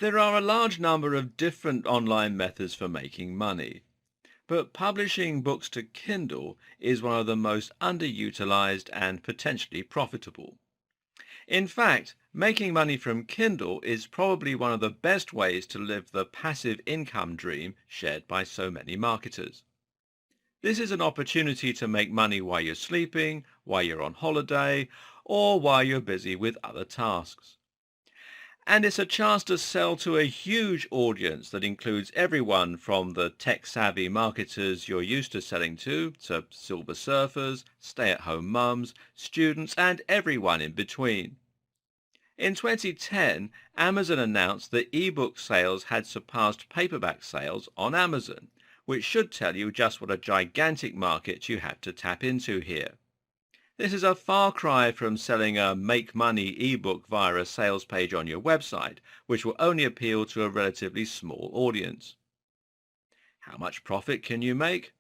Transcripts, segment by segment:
There are a large number of different online methods for making money, but publishing books to Kindle is one of the most underutilized and potentially profitable. In fact, making money from Kindle is probably one of the best ways to live the passive income dream shared by so many marketers. This is an opportunity to make money while you're sleeping, while you're on holiday, or while you're busy with other tasks. And it's a chance to sell to a huge audience that includes everyone from the tech-savvy marketers you're used to selling to silver surfers, stay-at-home mums, students, and everyone in between. In 2010, Amazon announced that ebook sales had surpassed paperback sales on Amazon, which should tell you just what a gigantic market you have to tap into here. This is a far cry from selling a make money ebook via a sales page on your website, which will only appeal to a relatively small audience. How much profit can you make?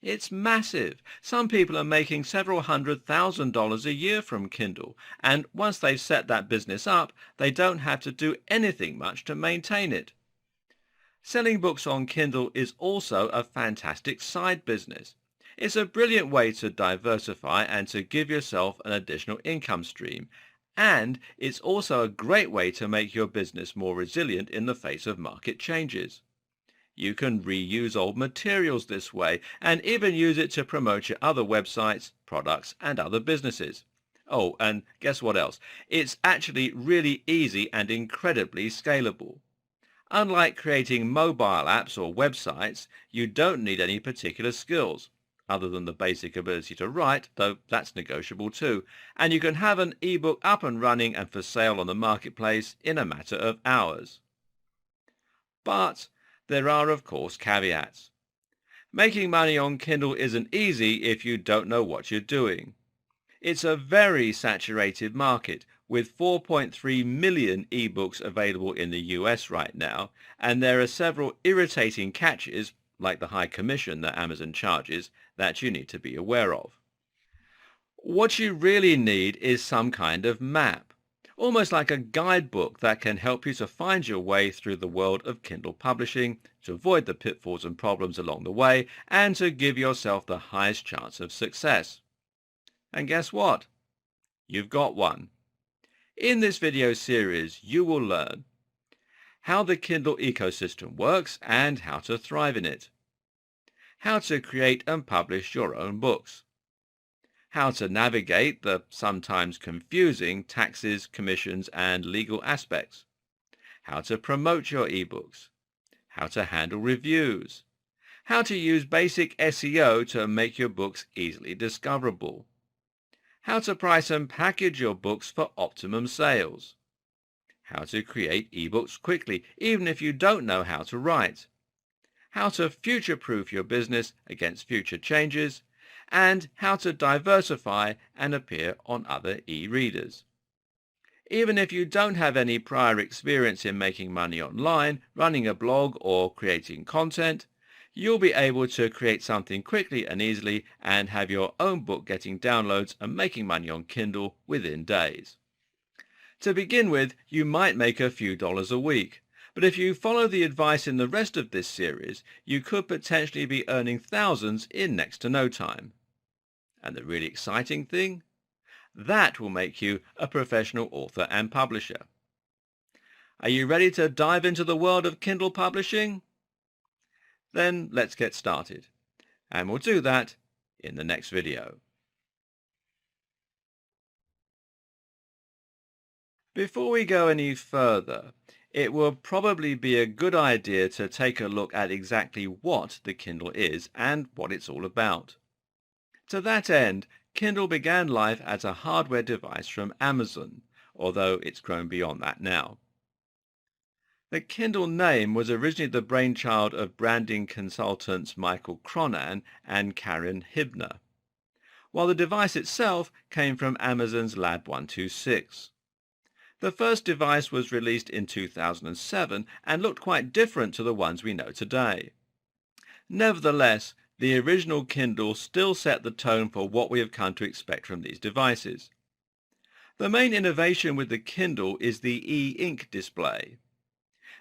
It's massive. Some people are making several $100,000 a year from Kindle, and once they've set that business up, they don't have to do anything much to maintain it. Selling books on Kindle is also a fantastic side business. It's a brilliant way to diversify and to give yourself an additional income stream, and it's also a great way to make your business more resilient in the face of market changes. You can reuse old materials this way and even use it to promote your other websites, products, and other businesses. Oh, and guess what else? It's actually really easy and incredibly scalable. Unlike creating mobile apps or websites, you don't need any particular skills, other than the basic ability to write, though that's negotiable too, and you can have an ebook up and running and for sale on the marketplace in a matter of hours. But there are, of course, caveats. Making money on Kindle isn't easy if you don't know what you're doing. It's a very saturated market, with 4.3 million ebooks available in the US right now, and there are several irritating catches, like the high commission that Amazon charges, that you need to be aware of. What you really need is some kind of map, almost like a guidebook that can help you to find your way through the world of Kindle publishing, to avoid the pitfalls and problems along the way, and to give yourself the highest chance of success. And guess what? You've got one. In this video series, you will learn how the Kindle ecosystem works and how to thrive in it, how to create and publish your own books, how to navigate the sometimes confusing taxes, commissions, and legal aspects, how to promote your ebooks, how to handle reviews, how to use basic SEO to make your books easily discoverable, how to price and package your books for optimum sales, how to create ebooks quickly even if you don't know how to write, how to future-proof your business against future changes, and how to diversify and appear on other e-readers. Even if you don't have any prior experience in making money online, running a blog, or creating content, you'll be able to create something quickly and easily and have your own book getting downloads and making money on Kindle within days. To begin with, you might make a few dollars a week, but if you follow the advice in the rest of this series, you could potentially be earning thousands in next to no time. And the really exciting thing? That will make you a professional author and publisher. Are you ready to dive into the world of Kindle publishing? Then let's get started, and we'll do that in the next video. Before we go any further, it will probably be a good idea to take a look at exactly what the Kindle is and what it's all about. To that end, Kindle began life as a hardware device from Amazon, although it's grown beyond that now. The Kindle name was originally the brainchild of branding consultants Michael Cronan and Karen Hibner, while the device itself came from Amazon's Lab 126. The first device was released in 2007 and looked quite different to the ones we know today. Nevertheless, the original Kindle still set the tone for what we have come to expect from these devices. The main innovation with the Kindle is the e-ink display.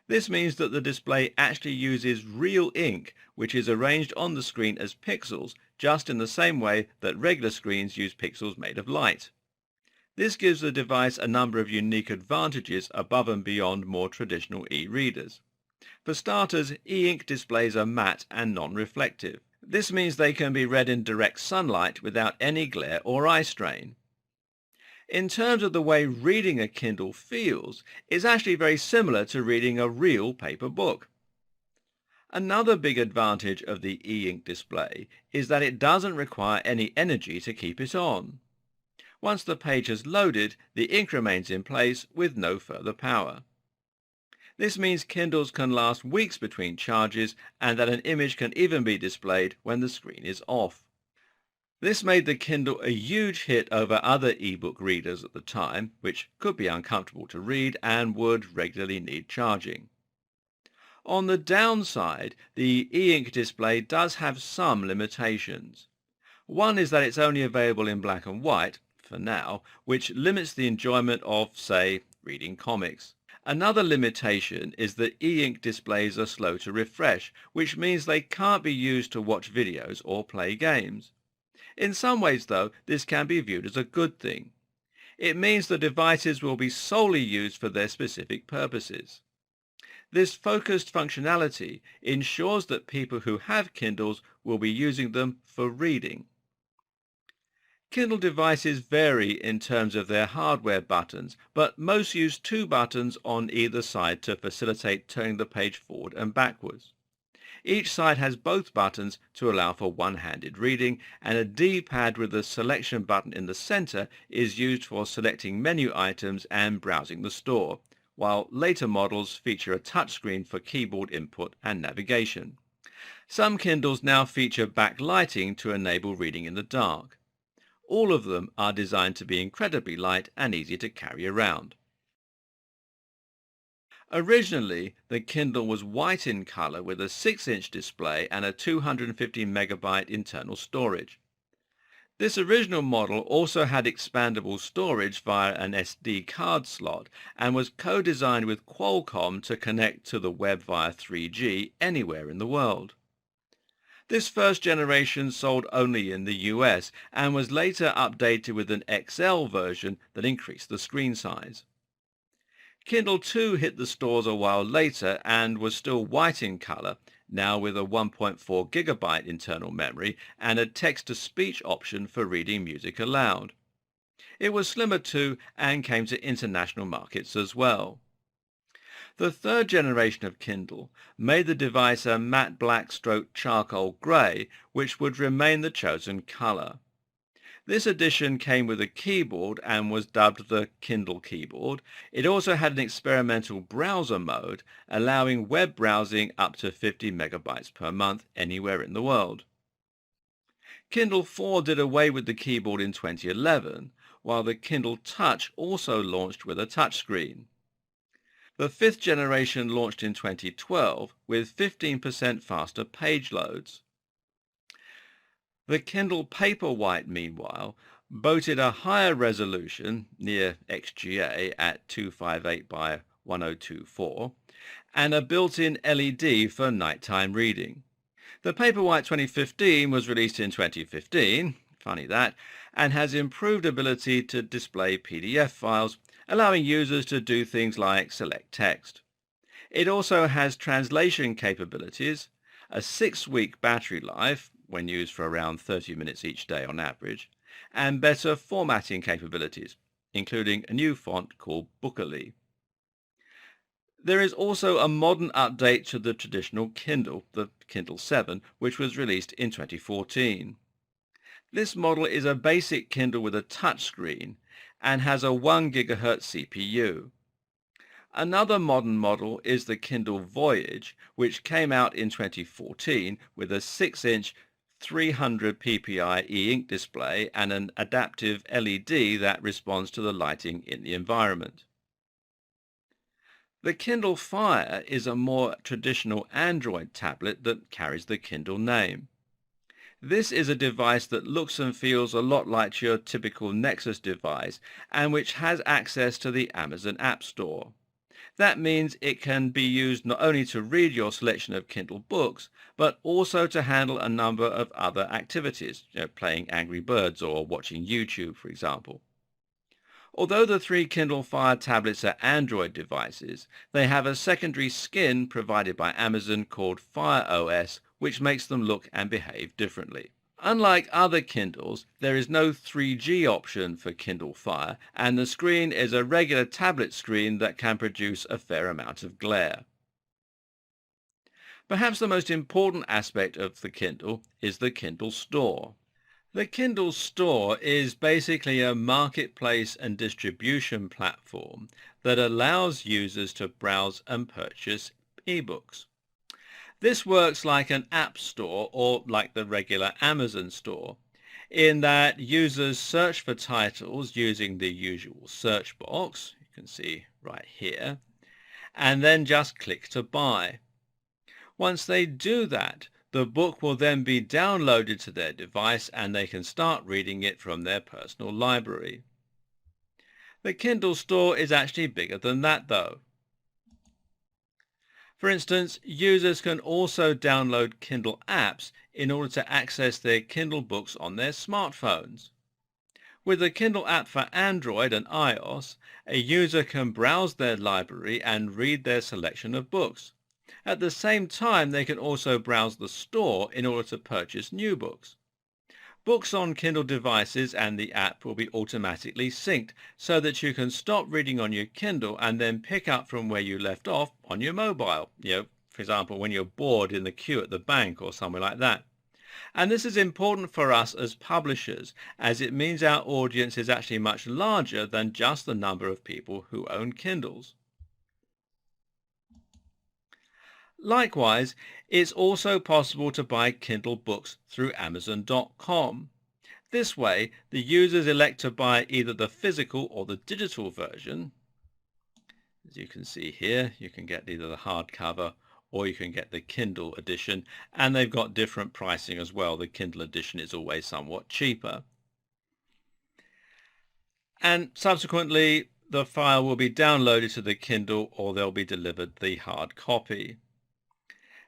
This means that the display actually uses real ink, which is arranged on the screen as pixels, just in the same way that regular screens use pixels made of light. This gives the device a number of unique advantages above and beyond more traditional e-readers. For starters, e-ink displays are matte and non-reflective. This means they can be read in direct sunlight without any glare or eye strain. In terms of the way reading a Kindle feels, it's actually very similar to reading a real paper book. Another big advantage of the e-ink display is that it doesn't require any energy to keep it on. Once the page has loaded, the ink remains in place with no further power. This means Kindles can last weeks between charges and that an image can even be displayed when the screen is off. This made the Kindle a huge hit over other e-book readers at the time, which could be uncomfortable to read and would regularly need charging. On the downside, the e-ink display does have some limitations. One is that it's only available in black and white, for now, which limits the enjoyment of, say, reading comics. Another limitation is that e-ink displays are slow to refresh, which means they can't be used to watch videos or play games. In some ways, though, this can be viewed as a good thing. It means the devices will be solely used for their specific purposes. This focused functionality ensures that people who have Kindles will be using them for reading. Kindle devices vary in terms of their hardware buttons, but most use two buttons on either side to facilitate turning the page forward and backwards. Each side has both buttons to allow for one-handed reading, and a D-pad with the selection button in the center is used for selecting menu items and browsing the store, while later models feature a touchscreen for keyboard input and navigation. Some Kindles now feature backlighting to enable reading in the dark. All of them are designed to be incredibly light and easy to carry around. Originally, the Kindle was white in color with a 6-inch display and a 250 megabyte internal storage. This original model also had expandable storage via an SD card slot and was co-designed with Qualcomm to connect to the web via 3G anywhere in the world. This first generation sold only in the US and was later updated with an XL version that increased the screen size. Kindle 2 hit the stores a while later and was still white in color, now with a 1.4 gigabyte internal memory and a text-to-speech option for reading music aloud. It was slimmer too and came to international markets as well. The third generation of Kindle made the device a matte black stroke charcoal grey, which would remain the chosen color. This edition came with a keyboard and was dubbed the Kindle keyboard. It also had an experimental browser mode, allowing web browsing up to 50 megabytes per month anywhere in the world. Kindle 4 did away with the keyboard in 2011, while the Kindle Touch also launched with a touchscreen. The fifth generation launched in 2012 with 15% faster page loads. The Kindle Paperwhite, meanwhile, boasted a higher resolution, near XGA at 258 by 1024, and a built-in LED for nighttime reading. The Paperwhite 2015 was released in 2015, funny that, and has improved ability to display PDF files, allowing users to do things like select text. It also has translation capabilities, a 6-week battery life, when used for around 30 minutes each day on average, and better formatting capabilities, including a new font called Bookerly. There is also a modern update to the traditional Kindle, the Kindle 7, which was released in 2014. This model is a basic Kindle with a touchscreen and has a 1 GHz CPU. Another modern model is the Kindle Voyage, which came out in 2014 with a 6-inch 300 ppi e-ink display and an adaptive LED that responds to the lighting in the environment. The Kindle Fire is a more traditional Android tablet that carries the Kindle name. This is a device that looks and feels a lot like your typical Nexus device and which has access to the Amazon App Store. That means it can be used not only to read your selection of Kindle books, but also to handle a number of other activities, playing Angry Birds or watching YouTube, for example. Although the three Kindle Fire tablets are Android devices, they have a secondary skin provided by Amazon called Fire OS, which makes them look and behave differently. Unlike other Kindles, there is no 3G option for Kindle Fire, and the screen is a regular tablet screen that can produce a fair amount of glare. Perhaps the most important aspect of the Kindle is the Kindle Store. The Kindle Store is basically a marketplace and distribution platform that allows users to browse and purchase ebooks. This works like an app store or like the regular Amazon store, in that users search for titles using the usual search box, you can see right here, and then just click to buy. Once they do that, the book will then be downloaded to their device and they can start reading it from their personal library. The Kindle Store is actually bigger than that though. For instance, users can also download Kindle apps in order to access their Kindle books on their smartphones. With the Kindle app for Android and iOS, a user can browse their library and read their selection of books. At the same time, they can also browse the store in order to purchase new books. Books on Kindle devices and the app will be automatically synced so that you can stop reading on your Kindle and then pick up from where you left off on your mobile. For example, when you're bored in the queue at the bank or somewhere like that. And this is important for us as publishers, as it means our audience is actually much larger than just the number of people who own Kindles. Likewise, it's also possible to buy Kindle books through Amazon.com. This way, the users elect to buy either the physical or the digital version. As you can see here, you can get either the hardcover or you can get the Kindle edition, and they've got different pricing as well. The Kindle edition is always somewhat cheaper. And subsequently, the file will be downloaded to the Kindle or they'll be delivered the hard copy.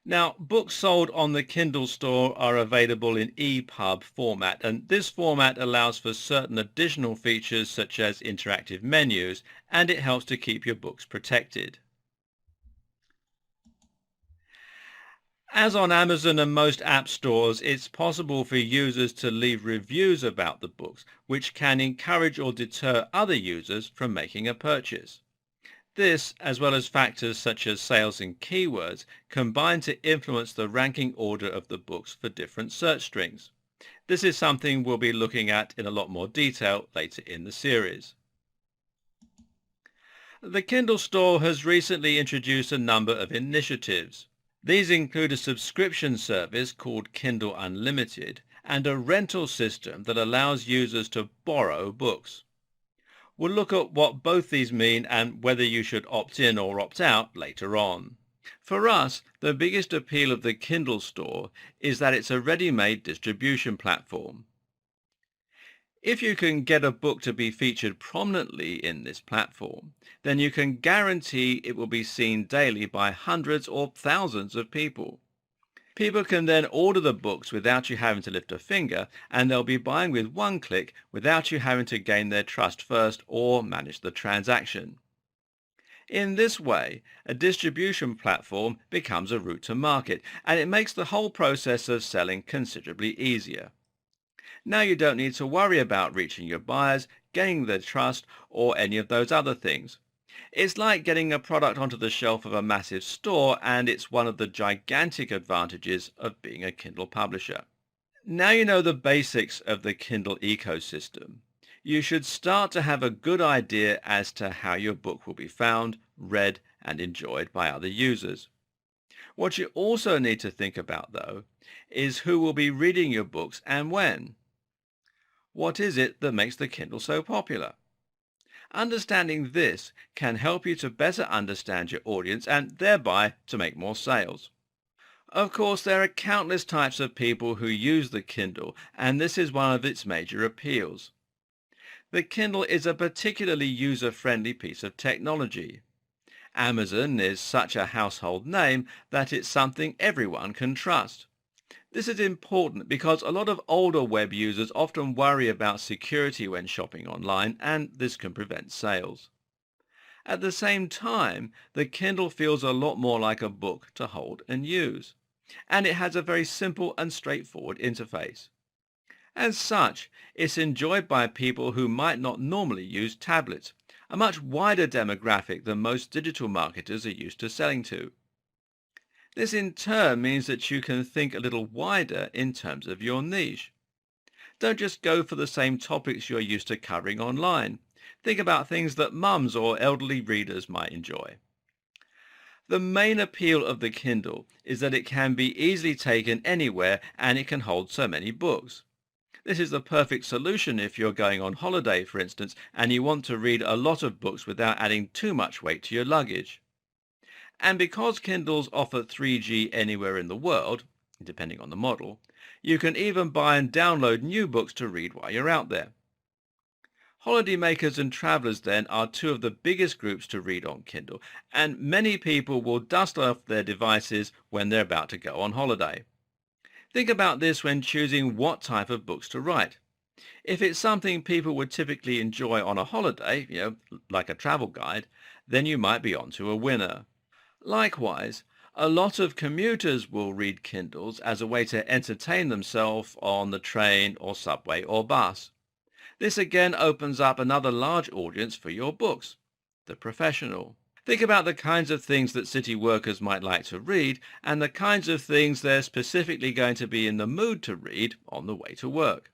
Now, books sold on the Kindle Store are available in EPUB format, and this format allows for certain additional features such as interactive menus, and it helps to keep your books protected. As on Amazon and most app stores, it's possible for users to leave reviews about the books, which can encourage or deter other users from making a purchase. This, as well as factors such as sales and keywords, combine to influence the ranking order of the books for different search strings. This is something we'll be looking at in a lot more detail later in the series. The Kindle Store has recently introduced a number of initiatives. These include a subscription service called Kindle Unlimited and a rental system that allows users to borrow books. We'll look at what both these mean and whether you should opt in or opt out later on. For us, the biggest appeal of the Kindle Store is that it's a ready-made distribution platform. If you can get a book to be featured prominently in this platform, then you can guarantee it will be seen daily by hundreds or thousands of people. People can then order the books without you having to lift a finger, and they'll be buying with one click without you having to gain their trust first or manage the transaction. In this way, a distribution platform becomes a route to market, and it makes the whole process of selling considerably easier. Now you don't need to worry about reaching your buyers, gaining their trust, or any of those other things. It's like getting a product onto the shelf of a massive store, and it's one of the gigantic advantages of being a Kindle publisher. Now you know the basics of the Kindle ecosystem. You should start to have a good idea as to how your book will be found, read, and enjoyed by other users. What you also need to think about, though, is who will be reading your books and when. What is it that makes the Kindle so popular? Understanding this can help you to better understand your audience and thereby to make more sales. Of course, there are countless types of people who use the Kindle, and this is one of its major appeals. The Kindle is a particularly user-friendly piece of technology. Amazon is such a household name that it's something everyone can trust. This is important because a lot of older web users often worry about security when shopping online, and this can prevent sales. At the same time, the Kindle feels a lot more like a book to hold and use, and it has a very simple and straightforward interface. As such, it's enjoyed by people who might not normally use tablets, a much wider demographic than most digital marketers are used to selling to. This in turn means that you can think a little wider in terms of your niche. Don't just go for the same topics you're used to covering online. Think about things that mums or elderly readers might enjoy. The main appeal of the Kindle is that it can be easily taken anywhere and it can hold so many books. This is the perfect solution if you're going on holiday, for instance, and you want to read a lot of books without adding too much weight to your luggage. And because Kindles offer 3G anywhere in the world, depending on the model, you can even buy and download new books to read while you're out there. Holidaymakers and travelers then are two of the biggest groups to read on Kindle, and many people will dust off their devices when they're about to go on holiday. Think about this when choosing what type of books to write. If it's something people would typically enjoy on a holiday, like a travel guide, then you might be onto a winner. Likewise, a lot of commuters will read Kindles as a way to entertain themselves on the train or subway or bus. This again opens up another large audience for your books, the professional. Think about the kinds of things that city workers might like to read and the kinds of things they're specifically going to be in the mood to read on the way to work.